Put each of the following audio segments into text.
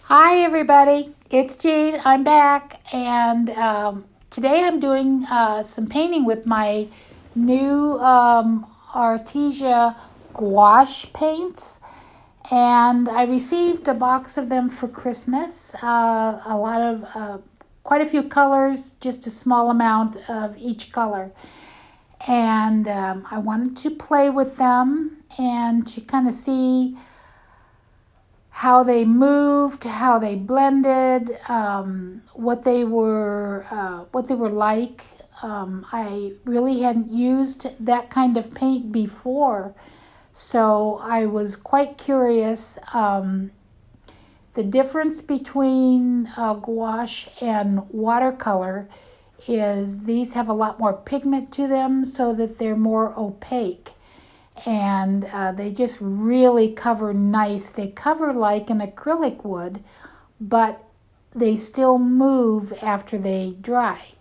Hi, everybody. It's Jean. I'm back, and today I'm doing some painting with my new Artzea Gouache paints. And I received a box of them for Christmas. Quite a few colors, just a small amount of each color. And I wanted to play with them and to kind of see how they moved, how they blended, what they were like. I really hadn't used that kind of paint before, so I was quite curious. The difference between gouache and watercolor is these have a lot more pigment to them, so that they're more opaque, and they just really cover nice. They cover like an acrylic would, but they still move after they dry.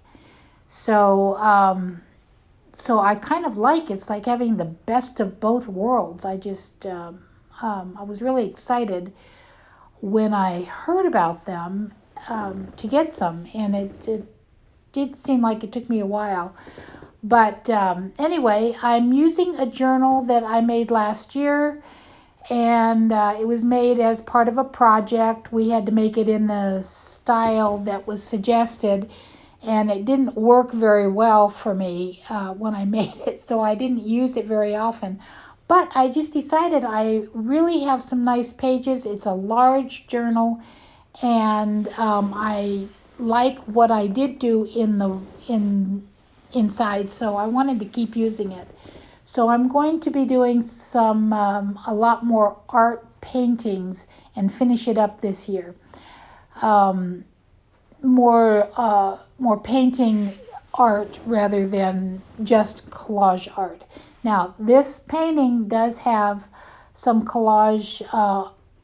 So I kind of like, it's like having the best of both worlds. I was really excited when I heard about them, to get some, and it did seem like it took me a while. But anyway, I'm using a journal that I made last year, and it was made as part of a project. We had to make it in the style that was suggested, and it didn't work very well for me when I made it, so I didn't use it very often. But I just decided I really have some nice pages. It's a large journal, and I like what I did do in inside, so I wanted to keep using it. So I'm going to be doing a lot more art paintings and finish it up this year. Um, more painting art rather than just collage art. Now, this painting does have some collage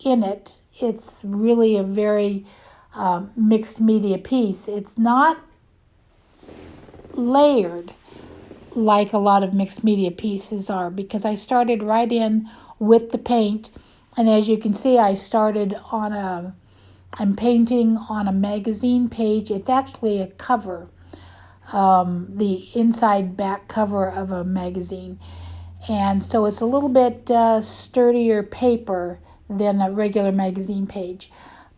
in it. It's really a very mixed media piece. It's not layered like a lot of mixed media pieces are, because I started right in with the paint, and as you can see, I'm painting on a magazine page. It's actually a cover, the inside back cover of a magazine, and so it's a little bit sturdier paper than a regular magazine page.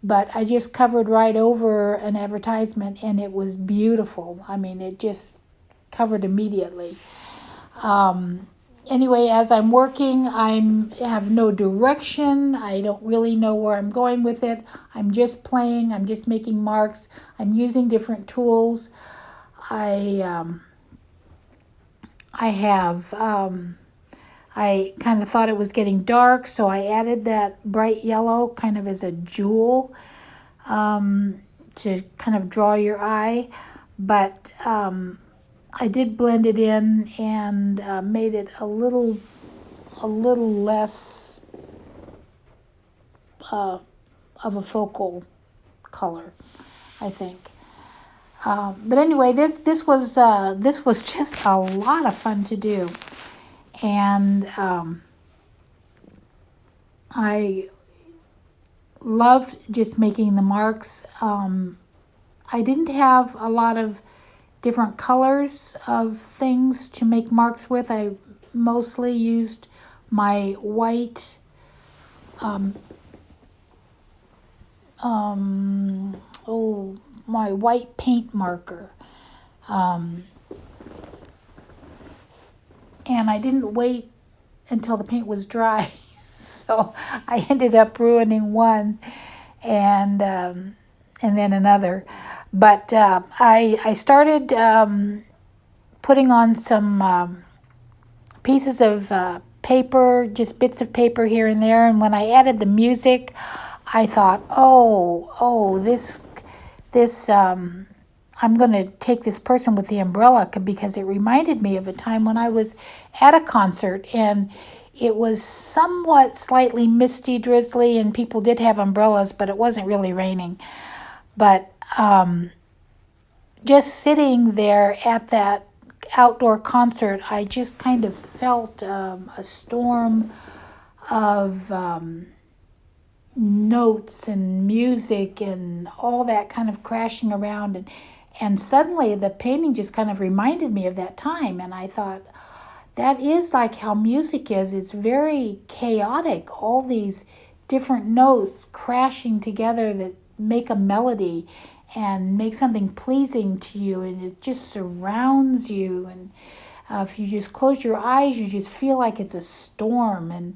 But I just covered right over an advertisement, and it was beautiful. I mean, it just covered immediately. Anyway, as I'm working, I have no direction. I don't really know where I'm going with it. I'm just playing. I'm just making marks. I'm using different tools. I kind of thought it was getting dark, so I added that bright yellow kind of as a jewel, to kind of draw your eye. But I did blend it in and made it a little less of a focal color, I think. But anyway, this was just a lot of fun to do, and I loved just making the marks. I didn't have a lot of different colors of things to make marks with. I mostly used my white my white paint marker, and I didn't wait until the paint was dry, so I ended up ruining one, and then another. But I started putting on some pieces of paper, just bits of paper here and there. And when I added the music, I thought, this I'm going to take this person with the umbrella, because it reminded me of a time when I was at a concert, and it was somewhat slightly misty, drizzly, and people did have umbrellas, but it wasn't really raining. But just sitting there at that outdoor concert, I just kind of felt a storm of notes and music and all that kind of crashing around, and suddenly the painting just kind of reminded me of that time, and I thought that is like how music is. It's very chaotic, all these different notes crashing together that make a melody and make something pleasing to you, and it just surrounds you. And if you just close your eyes, you just feel like it's a storm.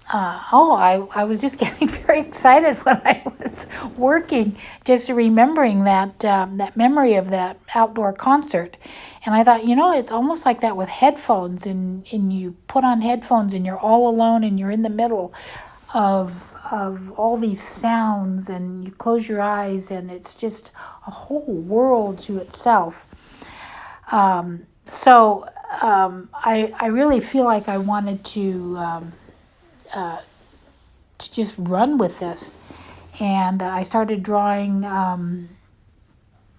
I was just getting very excited when I was working, just remembering that memory of that outdoor concert. And I thought, it's almost like that with headphones, and you put on headphones and you're all alone and you're in the middle of all these sounds, and you close your eyes and it's just a whole world to itself. I really feel like I wanted to just run with this, and I started drawing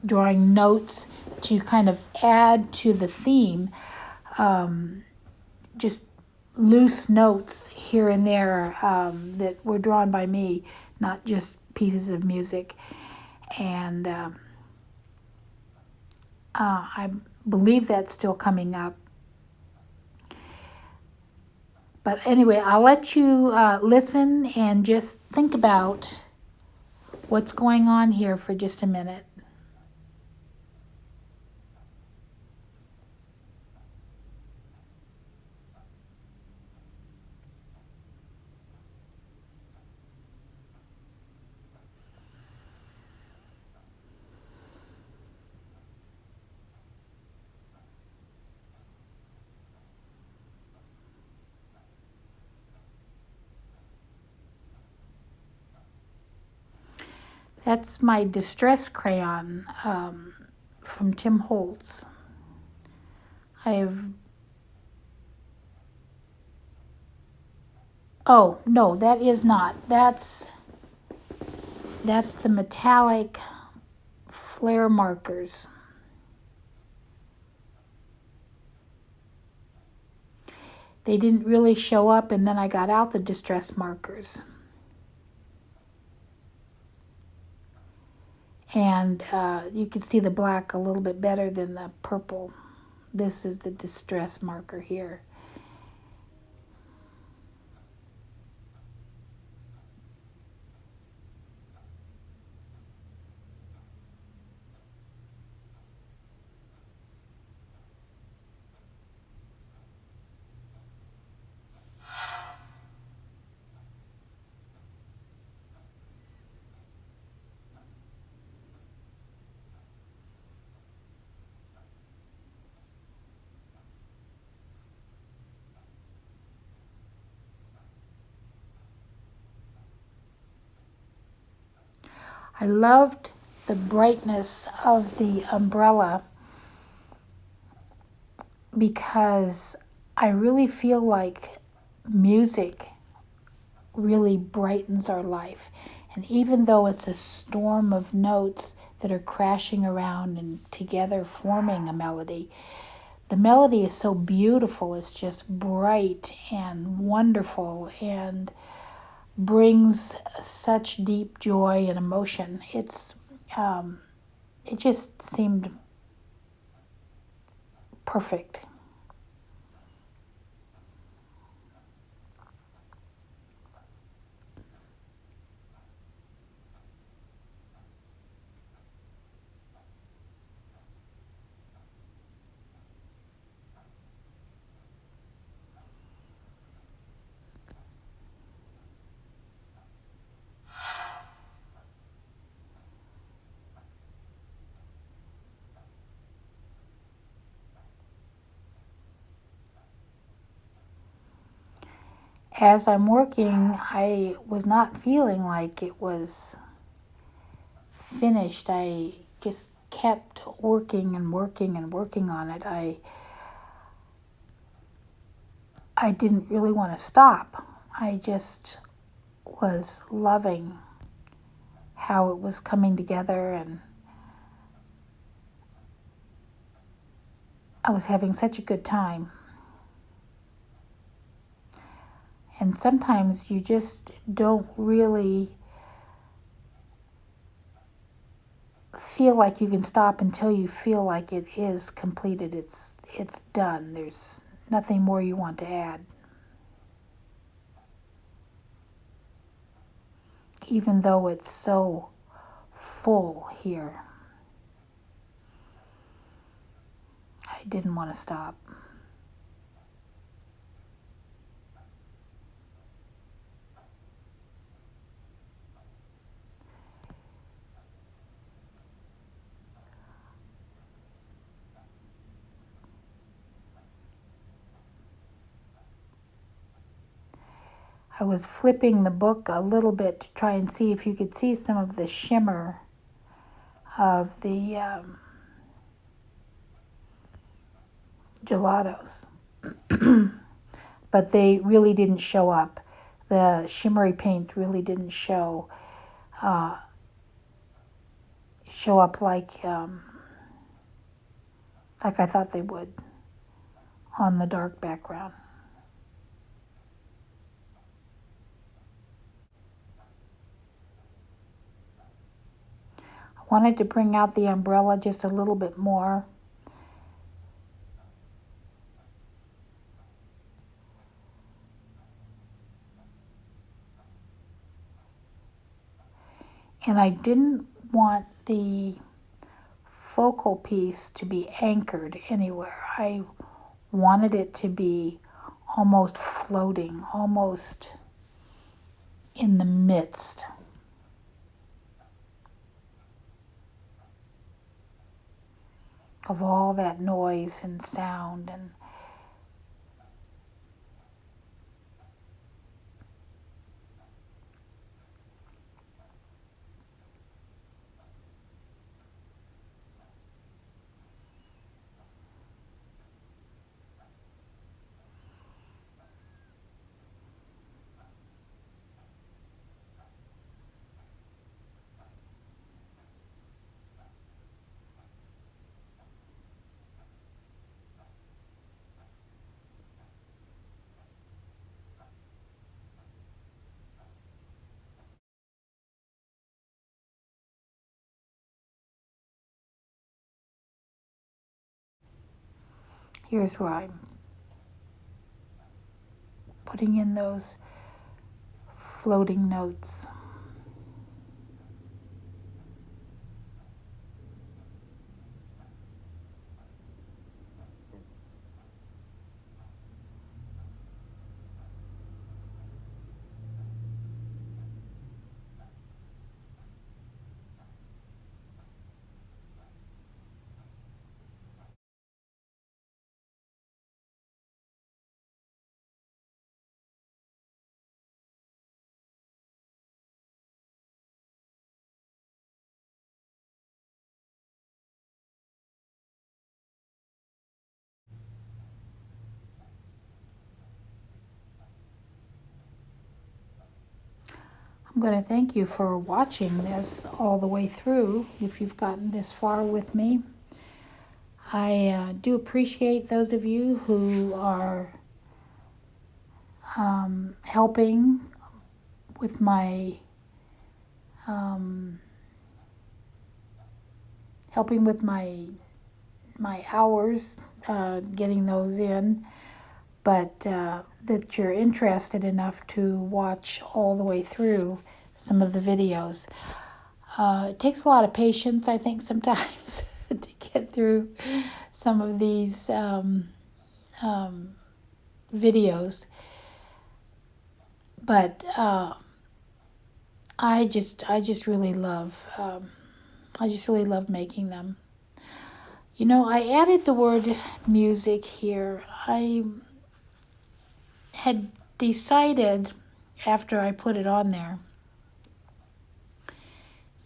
notes to kind of add to the theme, just loose notes here and there that were drawn by me, not just pieces of music. And I believe that's still coming up. But anyway, I'll let you listen and just think about what's going on here for just a minute. That's my distress crayon from Tim Holtz. Oh, no, that is not. That's the metallic flare markers. They didn't really show up, and then I got out the distress markers. And you can see the black a little bit better than the purple. This is the distress marker here. I loved the brightness of the umbrella because I really feel like music really brightens our life. And even though it's a storm of notes that are crashing around and together forming a melody, the melody is so beautiful. It's just bright and wonderful and brings such deep joy and emotion. It just seemed perfect. As I'm working, I was not feeling like it was finished. I just kept working and working and working on it. I didn't really want to stop. I just was loving how it was coming together, and I was having such a good time. And sometimes you just don't really feel like you can stop until you feel like it is completed. It's done. There's nothing more you want to add. Even though it's so full here, I didn't want to stop. I was flipping the book a little bit to try and see if you could see some of the shimmer of the gelatos. But they really didn't show up. The shimmery paints really didn't show up like I thought they would on the dark background. I wanted to bring out the umbrella just a little bit more. And I didn't want the focal piece to be anchored anywhere. I wanted it to be almost floating, almost in the midst. Of all that noise and sound and here's where I'm putting in those floating notes. I'm going to thank you for watching this all the way through, if you've gotten this far with me. I do appreciate those of you who are helping with my hours, getting those in, but that you're interested enough to watch all the way through some of the videos. It takes a lot of patience, I think, sometimes to get through some of these videos, but I just really love making them. You know, I added the word music here. I had decided after I put it on there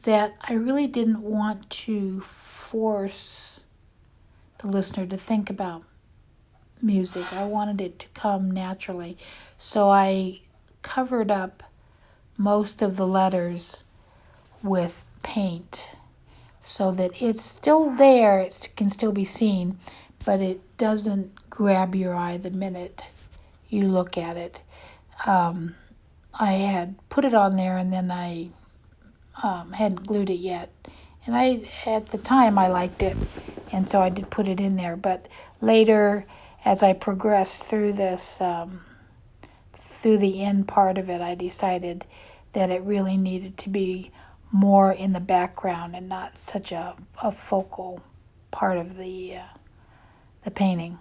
that I really didn't want to force the listener to think about music. I wanted it to come naturally. So I covered up most of the letters with paint so that it's still there, it can still be seen, but it doesn't grab your eye the minute you look at it. I had put it on there, and then I hadn't glued it yet. And at the time, I liked it, and so I did put it in there. But later, as I progressed through this, through the end part of it, I decided that it really needed to be more in the background and not such a focal part of the painting.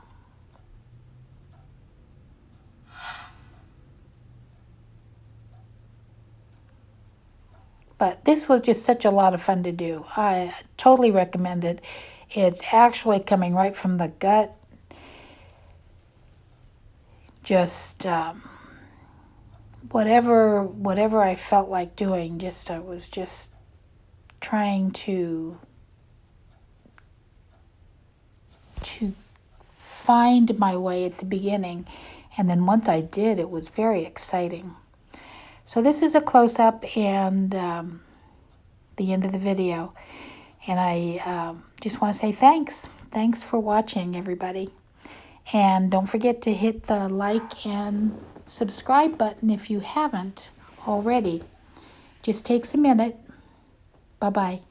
But this was just such a lot of fun to do. I totally recommend it. It's actually coming right from the gut. Just whatever I felt like doing. I was just trying to find my way at the beginning, and then once I did, it was very exciting. So this is a close-up and the end of the video. And I just want to say thanks. Thanks for watching, everybody. And don't forget to hit the like and subscribe button if you haven't already. Just takes a minute. Bye-bye.